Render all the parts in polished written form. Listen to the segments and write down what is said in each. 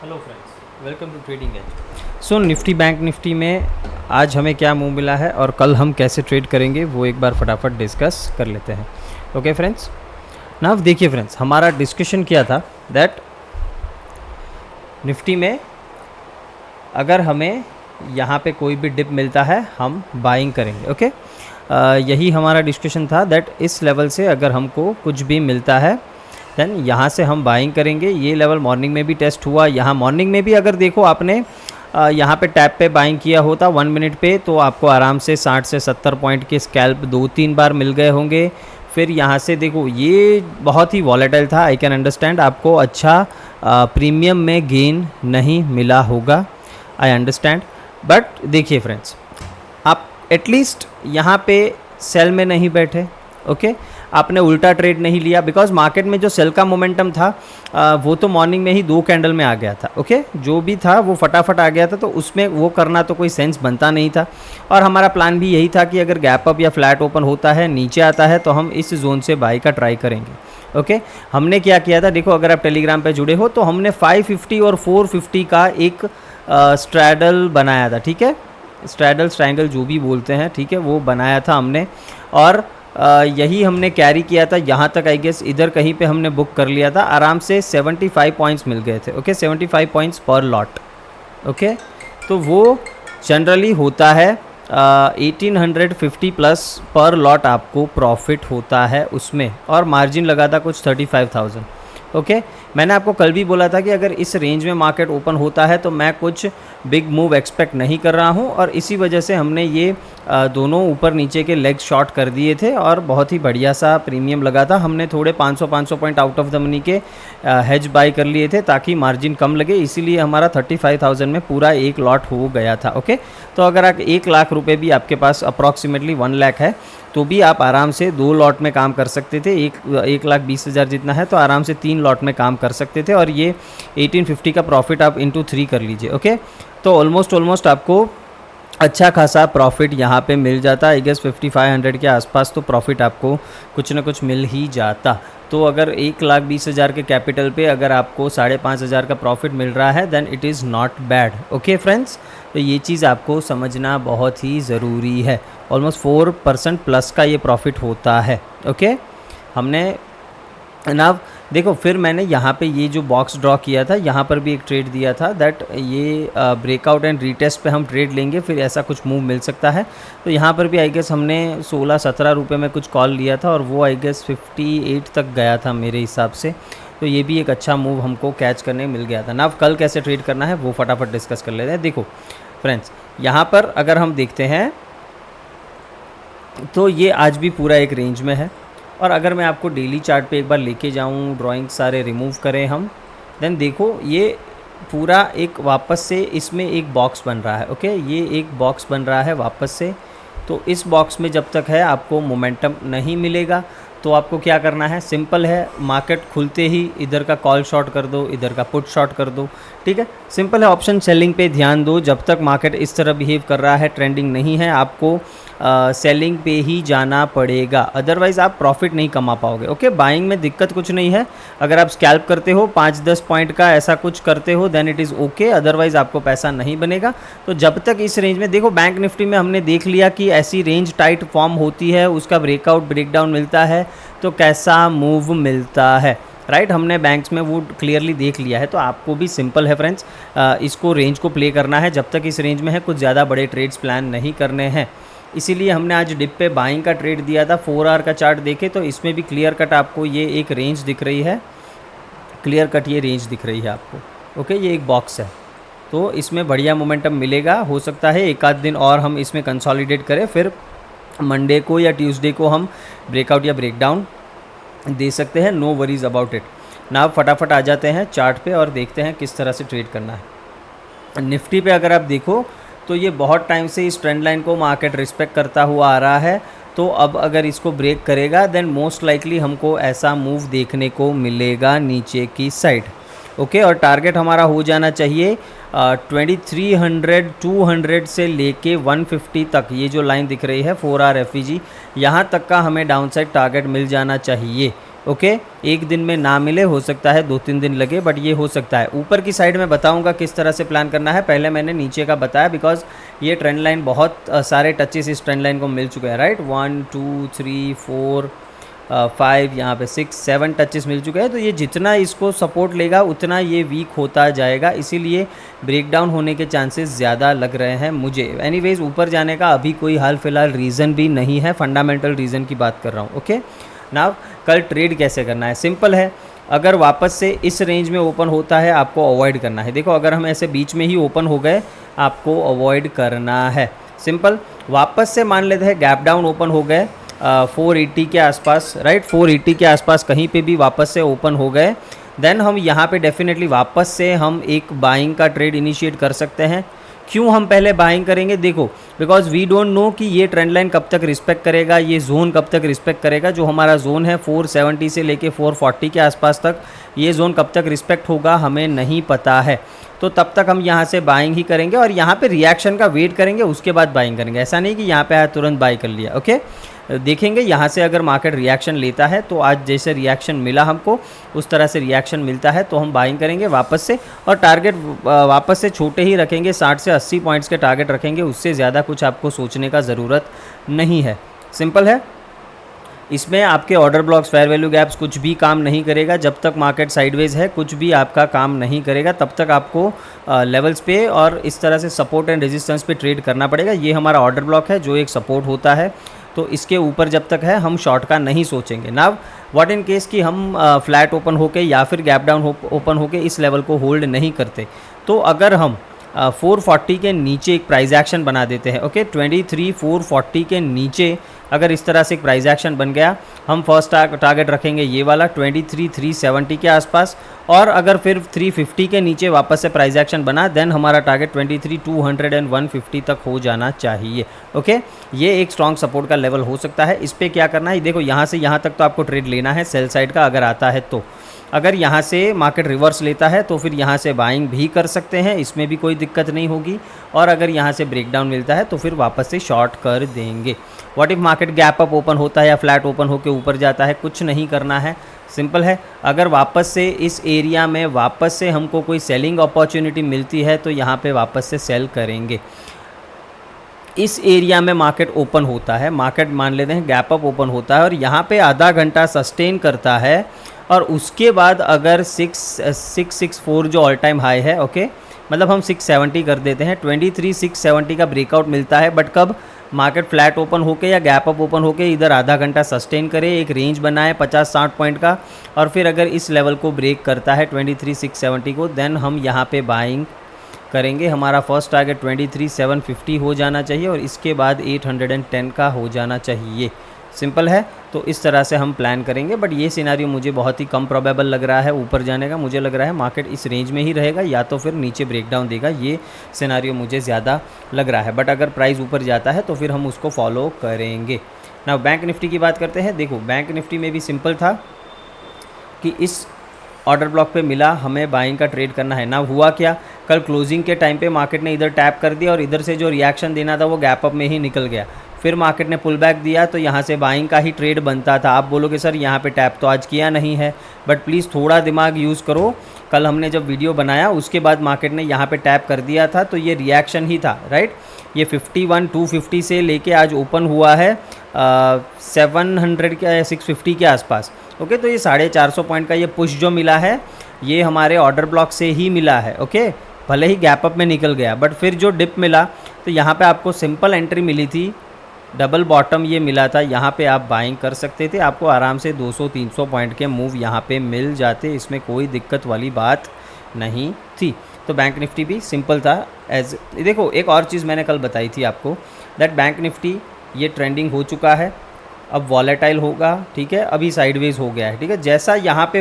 Hello friends, welcome to trading edge. So Nifty bank Nifty में आज हमें क्या मूव मिला है और कल हम कैसे ट्रेड करेंगे वो एक बार फटाफट डिस्कस कर लेते हैं। ओके फ्रेंड्स, नाउ देखिए फ्रेंड्स, हमारा डिस्कशन किया था दैट निफ्टी में अगर हमें यहाँ पे कोई भी डिप मिलता है हम बाइंग करेंगे। ओके यही हमारा डिस्कशन था दैट इस लेवल से अगर हमको कुछ भी मिलता है देन यहाँ से हम बाइंग करेंगे। ये लेवल मॉर्निंग में भी टेस्ट हुआ, यहाँ मॉर्निंग में भी अगर देखो आपने यहाँ पे टैप पे बाइंग किया होता 1 मिनट पे तो आपको आराम से 60 से 70 पॉइंट के स्कैल्प 2-3 बार मिल गए होंगे। फिर यहाँ से देखो ये बहुत ही वॉलेटाइल था, आई कैन अंडरस्टैंड आपको अच्छा प्रीमियम में गेन नहीं मिला होगा, आई अंडरस्टैंड। बट देखिए फ्रेंड्स, आप एटलीस्ट यहाँ पे सेल में नहीं बैठे। ओके आपने उल्टा ट्रेड नहीं लिया बिकॉज मार्केट में जो सेल का मोमेंटम था वो तो मॉर्निंग में ही 2 कैंडल में आ गया था। ओके जो भी था वो फटाफट आ गया था, तो उसमें वो करना तो कोई सेंस बनता नहीं था। और हमारा प्लान भी यही था कि अगर गैप अप या फ्लैट ओपन होता है नीचे आता है तो हम इस जोन से बाई का ट्राई करेंगे। ओके हमने क्या किया था, देखो अगर आप टेलीग्राम पे जुड़े हो तो हमने 550 और 450 का एक स्ट्रैडल बनाया था। ठीक है, स्ट्रैडल ट्रायंगल जो भी बोलते हैं, ठीक है, वो बनाया था हमने और यही हमने कैरी किया था यहाँ तक। आई गेस इधर कहीं पे हमने बुक कर लिया था, आराम से 75 पॉइंट्स मिल गए थे। ओके 75 पॉइंट्स पर लॉट। ओके तो वो जनरली होता है 1850 प्लस पर लॉट आपको प्रॉफिट होता है उसमें, और मार्जिन लगा था कुछ 35,000। ओके मैंने आपको कल भी बोला था कि अगर इस रेंज में मार्केट ओपन होता है तो मैं कुछ बिग मूव एक्सपेक्ट नहीं कर रहा हूं, और इसी वजह से हमने ये दोनों ऊपर नीचे के लेग शॉर्ट कर दिए थे और बहुत ही बढ़िया सा प्रीमियम लगा था। हमने थोड़े 500 point out of the money के हेज बाई कर लिए थे ताकि मार्जिन कम लगे, इसीलिए हमारा 35,000 में पूरा एक लॉट हो गया था। ओके तो अगर आप 1 लाख रुपए भी आपके पास अप्रॉक्सीमेटली 1 लाख है तो भी आप आराम से 2 लॉट में काम कर सकते थे। 1,20,000 जितना है तो आराम से 3 लॉट में काम कर सकते थे, और ये 1850 का प्रॉफिट आप इंटू 3 कर लीजिए। ओके तो ऑलमोस्ट आपको अच्छा खासा प्रॉफिट यहाँ पे मिल जाता। आई गेस 5500 के आसपास तो प्रॉफिट आपको कुछ ना कुछ मिल ही जाता। तो अगर 1,20,000 के कैपिटल पे अगर आपको 5,500 का प्रॉफिट मिल रहा है then it is not bad. Okay friends, तो ये चीज़ आपको समझना बहुत ही ज़रूरी है। ऑलमोस्ट 4% प्लस का ये प्रॉफिट होता है। ओके हमने ना देखो, फिर मैंने यहाँ पे ये जो बॉक्स ड्रॉ किया था यहाँ पर भी एक ट्रेड दिया था दैट ये ब्रेकआउट एंड रीटेस्ट पे हम ट्रेड लेंगे, फिर ऐसा कुछ मूव मिल सकता है। तो यहाँ पर भी आई गेस हमने 16-17 रुपये में कुछ कॉल लिया था और वो आई गेस 58 तक गया था मेरे हिसाब से। तो ये भी एक अच्छा मूव हमको कैच करने मिल गया था ना। अब कल कैसे ट्रेड करना है वो फटाफट डिस्कस कर लेते हैं। देखो फ्रेंड्स, यहाँ पर अगर हम देखते हैं तो ये आज भी पूरा एक रेंज में है, और अगर मैं आपको डेली चार्ट पे एक बार लेके जाऊँ, ड्राइंग सारे रिमूव करें हम, देन देखो ये पूरा एक वापस से इसमें एक बॉक्स बन रहा है। ओके ये एक बॉक्स बन रहा है वापस से, तो इस बॉक्स में जब तक है आपको मोमेंटम नहीं मिलेगा तो आपको क्या करना है, सिंपल है, मार्केट खुलते ही इधर का कॉल शॉर्ट कर दो, इधर का पुट शॉर्ट कर दो। ठीक है, सिंपल है, ऑप्शन सेलिंग पे ध्यान दो। जब तक मार्केट इस तरह बिहेव कर रहा है, ट्रेंडिंग नहीं है, आपको सेलिंग पे ही जाना पड़ेगा, अदरवाइज़ आप प्रॉफिट नहीं कमा पाओगे। ओके बाइंग में दिक्कत कुछ नहीं है, अगर आप स्कैल्प करते हो 5-10 पॉइंट का ऐसा कुछ करते हो then it is okay, otherwise आपको पैसा नहीं बनेगा। तो जब तक इस रेंज में, देखो बैंक निफ्टी में हमने देख लिया कि ऐसी रेंज टाइट फॉर्म होती है, उसका ब्रेकआउट ब्रेकडाउन मिलता है तो कैसा मूव मिलता है, राइट हमने बैंक्स में वो क्लियरली देख लिया है। तो आपको भी सिंपल है फ्रेंड्स, इसको रेंज को प्ले करना है। जब तक इस रेंज में है कुछ ज़्यादा बड़े ट्रेड्स प्लान नहीं करने हैं, इसीलिए हमने आज डिप पे बाइंग का ट्रेड दिया था। 4 आवर का चार्ट देखे तो इसमें भी क्लियर कट आपको ये एक रेंज दिख रही है, क्लियर कट ये रेंज दिख रही है आपको। ओके ये एक बॉक्स है, तो इसमें बढ़िया मोमेंटम मिलेगा। हो सकता है एक आध दिन और हम इसमें कंसोलिडेट करें, फिर मंडे को या ट्यूसडे को हम ब्रेकआउट या ब्रेकडाउन दे सकते हैं, नो वरीज अबाउट इट। ना फटाफट आ जाते हैं चार्ट पे और देखते हैं किस तरह से ट्रेड करना है। निफ्टी पे अगर आप देखो तो ये बहुत टाइम से इस ट्रेंड लाइन को मार्केट रिस्पेक्ट करता हुआ आ रहा है, तो अब अगर इसको ब्रेक करेगा देन मोस्ट लाइकली हमको ऐसा मूव देखने को मिलेगा नीचे की साइड। ओके और टारगेट हमारा हो जाना चाहिए 2300 200 से लेके 150 तक, ये जो लाइन दिख रही है 4 आवर एफईजी, यहाँ तक का हमें डाउनसाइड टारगेट मिल जाना चाहिए। ओके एक दिन में ना मिले, हो सकता है 2-3 दिन लगे, बट ये हो सकता है। ऊपर की साइड में बताऊंगा किस तरह से प्लान करना है, पहले मैंने नीचे का बताया बिकॉज ये ट्रेंड लाइन बहुत सारे टचेस इस ट्रेंड लाइन को मिल चुके हैं, राइट। 1 2 3 4 5 यहाँ पे 6 7 टचेस मिल चुके हैं, तो ये जितना इसको सपोर्ट लेगा उतना ये वीक होता जाएगा, इसीलिए ब्रेकडाउन होने के चांसेस ज़्यादा लग रहे हैं मुझे। एनीवेज ऊपर जाने का अभी कोई हाल फिलहाल रीज़न भी नहीं है, फंडामेंटल रीज़न की बात कर रहा हूँ। ओके नाउ कल ट्रेड कैसे करना है, सिंपल है। अगर वापस से इस रेंज में ओपन होता है आपको अवॉइड करना है। देखो अगर हम ऐसे बीच में ही ओपन हो गए आपको अवॉइड करना है, सिंपल। वापस से मान लेते हैं गैप डाउन ओपन हो गए 480 के आसपास, राइट, 480 के आसपास कहीं पे भी वापस से ओपन हो गए, देन हम यहाँ पे डेफिनेटली वापस से हम एक बाइंग का ट्रेड इनिशिएट कर सकते हैं। क्यों हम पहले बाइंग करेंगे, देखो बिकॉज वी डोंट नो कि ये ट्रेंड लाइन कब तक रिस्पेक्ट करेगा, ये जोन कब तक रिस्पेक्ट करेगा। जो हमारा जोन है 470 से लेके 440 के आसपास तक, ये जोन कब तक रिस्पेक्ट होगा हमें नहीं पता है, तो तब तक हम यहाँ से बाइंग ही करेंगे और यहाँ पे रिएक्शन का वेट करेंगे, उसके बाद बाइंग करेंगे। ऐसा नहीं कि यहाँ पे आया तुरंत बाई कर लिया। ओके देखेंगे यहाँ से अगर मार्केट रिएक्शन लेता है तो आज जैसे रिएक्शन मिला हमको उस तरह से रिएक्शन मिलता है तो हम बाइंग करेंगे वापस से, और टारगेट वापस से छोटे ही रखेंगे, 60 से 80 पॉइंट्स के टारगेट रखेंगे, उससे ज़्यादा कुछ आपको सोचने का ज़रूरत नहीं है, सिंपल है। इसमें आपके order blocks, fair value gaps कुछ भी काम नहीं करेगा जब तक मार्केट साइडवेज है, कुछ भी आपका काम नहीं करेगा, तब तक आपको लेवल्स पे और इस तरह से सपोर्ट एंड रेजिस्टेंस पे ट्रेड करना पड़ेगा। ये हमारा ऑर्डर ब्लॉक है जो एक सपोर्ट होता है, तो इसके ऊपर जब तक है हम शॉर्ट का नहीं सोचेंगे। नाउ व्हाट इन केस कि हम फ्लैट ओपन होके या फिर गैप डाउन ओपन होके इस लेवल को होल्ड नहीं करते, तो अगर हम 440 के नीचे एक प्राइस एक्शन बना देते हैं, ओके 23,440 के नीचे अगर इस तरह से एक प्राइस एक्शन बन गया, हम फर्स्ट टारगेट रखेंगे ये वाला 23,370 के आसपास, और अगर फिर 350 के नीचे वापस से प्राइस एक्शन बना देन हमारा टारगेट 23,200 एंड 150 तक हो जाना चाहिए। ओके ये एक स्ट्रॉन्ग सपोर्ट का लेवल हो सकता है। इस पर क्या करना है, देखो यहाँ से यहाँ तक तो आपको ट्रेड लेना है सेल साइड का अगर आता है तो। अगर यहाँ से मार्केट रिवर्स लेता है तो फिर यहाँ से बाइंग भी कर सकते हैं, इसमें भी कोई दिक्कत नहीं होगी, और अगर यहाँ से ब्रेकडाउन मिलता है तो फिर वापस से शॉर्ट कर देंगे। What if market gap up open होता है या फ्लैट ओपन होकर ऊपर जाता है, कुछ नहीं करना है, सिंपल है। अगर वापस से इस एरिया में वापस से हमको कोई सेलिंग अपॉर्चुनिटी मिलती है तो यहाँ पे वापस से सेल करेंगे। इस एरिया में मार्केट ओपन होता है, मार्केट मान लेते हैं गैप अप ओपन होता है और यहाँ पे आधा घंटा सस्टेन करता है, और उसके बाद अगर 664 जो ऑल टाइम हाई है, ओके मतलब हम 670 कर देते हैं, 23,670 का ब्रेकआउट मिलता है, बट कब, मार्केट फ्लैट ओपन होके या गैप अप ओपन होके इधर आधा घंटा सस्टेन करे, एक रेंज बनाए 50-60 पॉइंट का, और फिर अगर इस लेवल को ब्रेक करता है 23,670 को, देन हम यहाँ पे बाइंग करेंगे। हमारा फर्स्ट टारगेट 23,750 हो जाना चाहिए और इसके बाद 810 का हो जाना चाहिए, सिंपल है। तो इस तरह से हम प्लान करेंगे, बट ये सिनारियो मुझे बहुत ही कम प्रोबेबल लग रहा है ऊपर जाने का। मुझे लग रहा है मार्केट इस रेंज में ही रहेगा या तो फिर नीचे ब्रेकडाउन देगा, ये सिनारियो मुझे ज़्यादा लग रहा है। बट अगर प्राइस ऊपर जाता है तो फिर हम उसको फॉलो करेंगे। ना बैंक निफ्टी की बात करते हैं। देखो बैंक निफ्टी में भी सिंपल था कि इस ऑर्डर ब्लॉक पे मिला, हमें बाइंग का ट्रेड करना है। ना हुआ क्या, कल क्लोजिंग के टाइम पे मार्केट ने इधर टैप कर दिया और इधर से जो रिएक्शन देना था वो गैप अप में ही निकल गया। फिर मार्केट ने पुल बैक दिया तो यहाँ से बाइंग का ही ट्रेड बनता था। आप बोलोगे सर यहाँ पे टैप तो आज किया नहीं है, बट प्लीज़ थोड़ा दिमाग यूज़ करो। कल हमने जब वीडियो बनाया उसके बाद मार्केट ने यहाँ पे टैप कर दिया था तो ये रिएक्शन ही था, राइट। ये 51,250 से लेके आज ओपन हुआ है 700 के 650 के आसपास। ओके तो ये 450 पॉइंट का ये पुश जो मिला है ये हमारे ऑर्डर ब्लॉक से ही मिला है। ओके भले ही गैप अप में निकल गया, बट फिर जो डिप मिला तो यहाँ पे आपको सिंपल एंट्री मिली थी, डबल बॉटम ये मिला था, यहाँ पे आप बाइंग कर सकते थे। आपको आराम से 200-300 पॉइंट के मूव यहाँ पे मिल जाते, इसमें कोई दिक्कत वाली बात नहीं थी। तो बैंक निफ्टी भी सिंपल था। एज देखो एक और चीज़ मैंने कल बताई थी आपको, दैट बैंक निफ्टी ये ट्रेंडिंग हो चुका है, अब वॉलेटाइल होगा, ठीक है, अभी साइडवेज हो गया है, ठीक है। जैसा यहाँ पे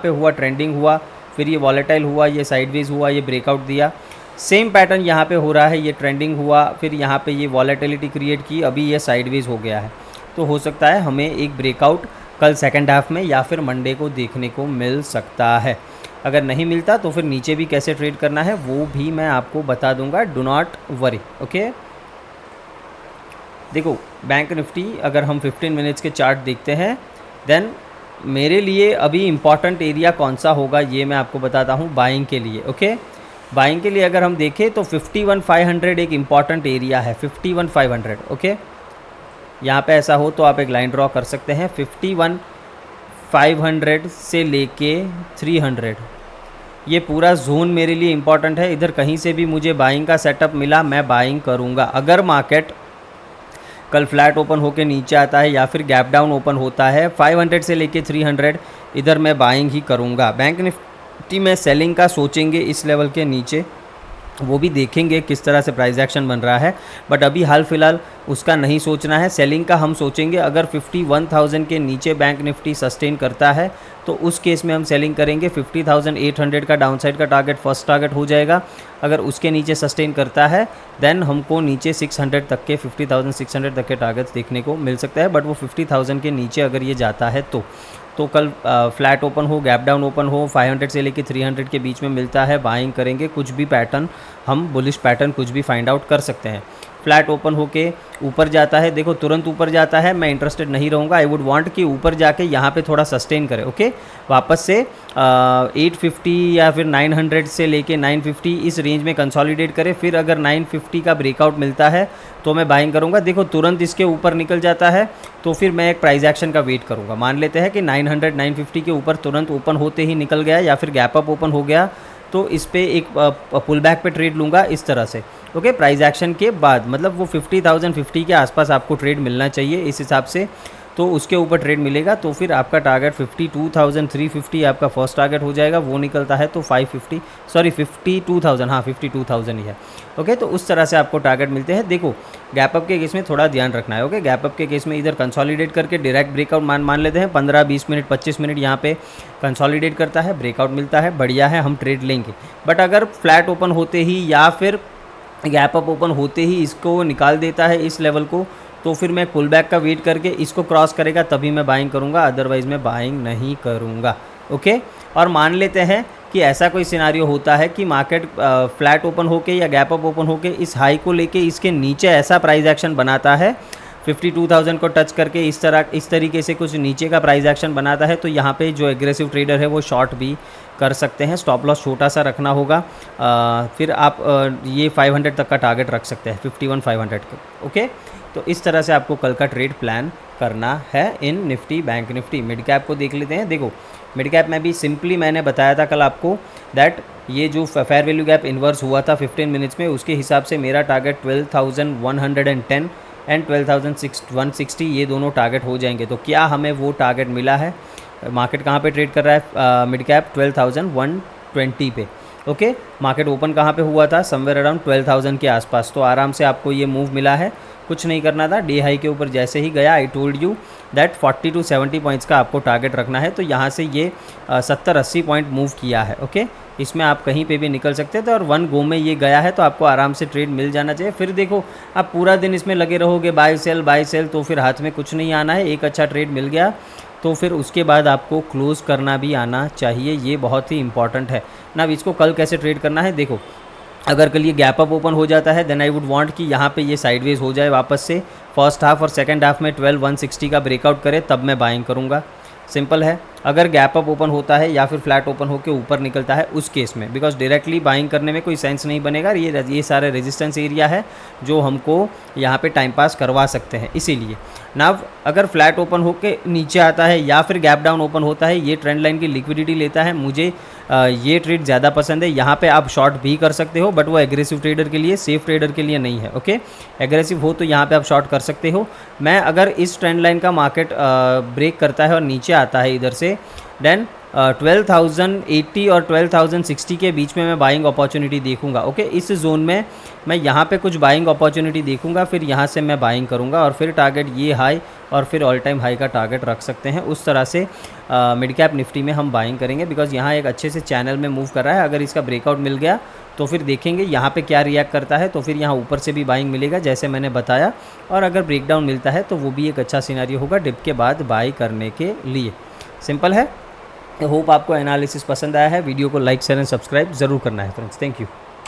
हुआ ट्रेंडिंग हुआ, फिर ये वॉलेटाइल हुआ, ये साइडवेज हुआ, ये ब्रेकआउट दिया, सेम पैटर्न यहाँ पे हो रहा है। ये ट्रेंडिंग हुआ, फिर यहाँ पे ये वॉलेटिलिटी क्रिएट की, अभी ये साइडवेज हो गया है। तो हो सकता है हमें एक ब्रेकआउट कल सेकंड हाफ में या फिर मंडे को देखने को मिल सकता है। अगर नहीं मिलता तो फिर नीचे भी कैसे ट्रेड करना है वो भी मैं आपको बता दूंगा, डू नॉट वरी। ओके देखो बैंक निफ्टी अगर हम 15 मिनट्स के चार्ट देखते हैं, देन मेरे लिए अभी इम्पॉर्टेंट एरिया कौन सा होगा ये मैं आपको बताता हूँ बाइंग के लिए। ओके, बाइंग के लिए अगर हम देखें तो 51,500 एक इम्पॉर्टेंट एरिया है, 51,500। ओके, यहाँ पे ऐसा हो तो आप एक लाइन ड्रॉ कर सकते हैं। 51,500 से लेके 300 ये पूरा जोन मेरे लिए इम्पॉर्टेंट है। इधर कहीं से भी मुझे बाइंग का सेटअप मिला मैं बाइंग करूँगा। अगर मार्केट कल फ्लैट ओपन होके नीचे आता है या फिर गैप डाउन ओपन होता है 500 से लेके 300 इधर मैं बाइंग ही करूँगा। बैंक निफ्टी में सेलिंग का सोचेंगे इस लेवल के नीचे, वो भी देखेंगे किस तरह से प्राइस एक्शन बन रहा है, बट अभी हाल फिलहाल उसका नहीं सोचना है। सेलिंग का हम सोचेंगे अगर 51,000 के नीचे बैंक निफ्टी सस्टेन करता है तो उस केस में हम सेलिंग करेंगे। 50,800 का डाउनसाइड का टारगेट फर्स्ट टारगेट हो जाएगा। अगर उसके नीचे सस्टेन करता है देन हमको नीचे 600 तक के 50,600 तक के टारगेट्स देखने को मिल सकता है, बट वो 50,000 के नीचे अगर ये जाता है तो कल फ्लैट ओपन हो गैप डाउन ओपन हो 500 से लेके 300 के बीच में मिलता है बाइंग करेंगे। कुछ भी पैटर्न हम बुलिश पैटर्न कुछ भी फाइंड आउट कर सकते हैं। फ्लैट ओपन होके ऊपर जाता है, देखो तुरंत ऊपर जाता है, मैं इंटरेस्टेड नहीं रहूँगा। आई वुड वांट कि ऊपर जाके यहाँ पे थोड़ा सस्टेन करे। ओके, वापस से 850 या फिर 900 से लेके 950 इस रेंज में कंसोलिडेट करे। फिर अगर 950 का ब्रेकआउट मिलता है तो मैं बाइंग करूँगा। देखो तुरंत इसके ऊपर निकल जाता है तो फिर मैं एक प्राइस एक्शन का वेट करूँगा। मान लेते हैं कि 900 950 के ऊपर तुरंत ओपन होते ही निकल गया या फिर गैप अप ओपन हो गया तो इस पे एक पुल बैक पे ट्रेड लूँगा इस तरह से। ओके, प्राइस एक्शन के बाद मतलब वो 50,050 के आसपास आपको ट्रेड मिलना चाहिए इस हिसाब से, तो उसके ऊपर ट्रेड मिलेगा तो फिर आपका टारगेट 52,350 आपका फर्स्ट टारगेट हो जाएगा। वो निकलता है तो 52,000, हाँ 52,000 ही है। ओके, तो उस तरह से आपको टारगेट मिलते हैं। देखो गैप अप के केस में थोड़ा ध्यान रखना है। ओके, गैप अप के केस में इधर कंसोलिडेट करके डायरेक्ट ब्रेकआउट मान लेते हैं 15-20 मिनट 25 मिनट यहाँ पे कंसोलिडेट करता है, ब्रेकआउट मिलता है, बढ़िया है, हम ट्रेड लेंगे। बट अगर फ्लैट ओपन होते ही या फिर गैप अप ओपन होते ही इसको निकाल देता है इस लेवल को तो फिर मैं पुल बैक का वेट करके इसको क्रॉस करेगा तभी मैं बाइंग करूँगा, अदरवाइज़ मैं बाइंग नहीं करूँगा। ओके, और मान लेते हैं कि ऐसा कोई सिनारियो होता है कि मार्केट फ्लैट ओपन होके या गैप अप ओपन होके इस हाई को लेके इसके नीचे ऐसा प्राइस एक्शन बनाता है 52,000 को टच करके इस तरीके से कुछ नीचे का प्राइस एक्शन बनाता है तो यहाँ पे जो एग्रेसिव ट्रेडर है वो शॉर्ट भी कर सकते हैं। स्टॉप लॉस छोटा सा रखना होगा। फिर आप ये 500 तक का टारगेट रख सकते हैं 51,500 का। ओके, तो इस तरह से आपको कल का ट्रेड प्लान करना है in Nifty bank Nifty. Mid cap को देख लेते हैं। देखो मिड कैप में भी सिंपली मैंने बताया था कल आपको दैट ये जो फेयर वैल्यू गैप इन्वर्स हुआ था 15 मिनट्स में उसके हिसाब से मेरा टारगेट 12,110 एंड 12,160 ये दोनों टारगेट हो जाएंगे। तो क्या हमें वो टारगेट मिला है? मार्केट कहाँ पे ट्रेड कर रहा है मिड कैप 12,120 पे। ओके, मार्केट ओपन कहाँ पे हुआ था? समवेयर अराउंड 12,000 के आसपास। तो आराम से आपको ये मूव मिला है, कुछ नहीं करना था। डे हाई के ऊपर जैसे ही गया I told you that 40 to 70 points का आपको टारगेट रखना है। तो यहाँ से ये 70-80 पॉइंट मूव किया है। ओके, इसमें आप कहीं पे भी निकल सकते थे और वन गो में ये गया है तो आपको आराम से ट्रेड मिल जाना चाहिए। फिर देखो आप पूरा दिन इसमें लगे रहोगे बाय सेल तो फिर हाथ में कुछ नहीं आना है। एक अच्छा ट्रेड मिल गया तो फिर उसके बाद आपको क्लोज़ करना भी आना चाहिए, ये बहुत ही इंपॉर्टेंट है ना। अब इसको कल कैसे ट्रेड करना है देखो, अगर कल ये गैप अप ओपन हो जाता है देन आई वुड वांट कि यहाँ पे ये साइडवेज हो जाए वापस से, फर्स्ट हाफ और सेकंड हाफ में 12,160 का ब्रेकआउट करे तब मैं बाइंग करूँगा। सिंपल है। अगर गैप अप ओपन होता है या फिर फ्लैट ओपन होकर ऊपर निकलता है उस केस में, बिकॉज डायरेक्टली बाइंग करने में कोई सेंस नहीं बनेगा। ये सारे रेजिस्टेंस एरिया है जो हमको यहाँ पे टाइम पास करवा सकते हैं। इसीलिए ना अगर फ्लैट ओपन होके नीचे आता है या फिर गैप डाउन ओपन होता है, ये ट्रेंड लाइन की लिक्विडिटी लेता है, मुझे ये ट्रेड ज़्यादा पसंद है। यहाँ पे आप शॉर्ट भी कर सकते हो बट वो एग्रेसिव ट्रेडर के लिए, सेफ ट्रेडर के लिए नहीं है। ओके, एग्रेसिव हो तो यहाँ पे आप शॉर्ट कर सकते हो। मैं अगर इस ट्रेंड लाइन का मार्केट ब्रेक करता है और नीचे आता है इधर से देन 12,080 और 12,060 के बीच में मैं बाइंग अपॉर्चुनिटी देखूंगा। ओके, इस जोन में मैं यहाँ पे कुछ बाइंग अपॉर्चुनिटी देखूंगा, फिर यहाँ से मैं बाइंग करूँगा और फिर टारगेट ये हाई और फिर ऑल टाइम हाई का टारगेट रख सकते हैं। उस तरह से मिड कैप निफ्टी में हम बाइंग करेंगे बिकॉज यहाँ एक अच्छे से चैनल में मूव कर रहा है। अगर इसका ब्रेकआउट मिल गया तो फिर देखेंगे यहाँ पे क्या रिएक्ट करता है, तो फिर यहाँ ऊपर से भी बाइंग मिलेगा जैसे मैंने बताया, और अगर ब्रेकडाउन मिलता है तो वो भी एक अच्छा सिनेरियो होगा डिप के बाद बाई करने के लिए। सिंपल है। होप आपको एनालिसिस पसंद आया है। वीडियो को लाइक शेयर एंड सब्सक्राइब ज़रूर करना है फ्रेंड्स। Thank you.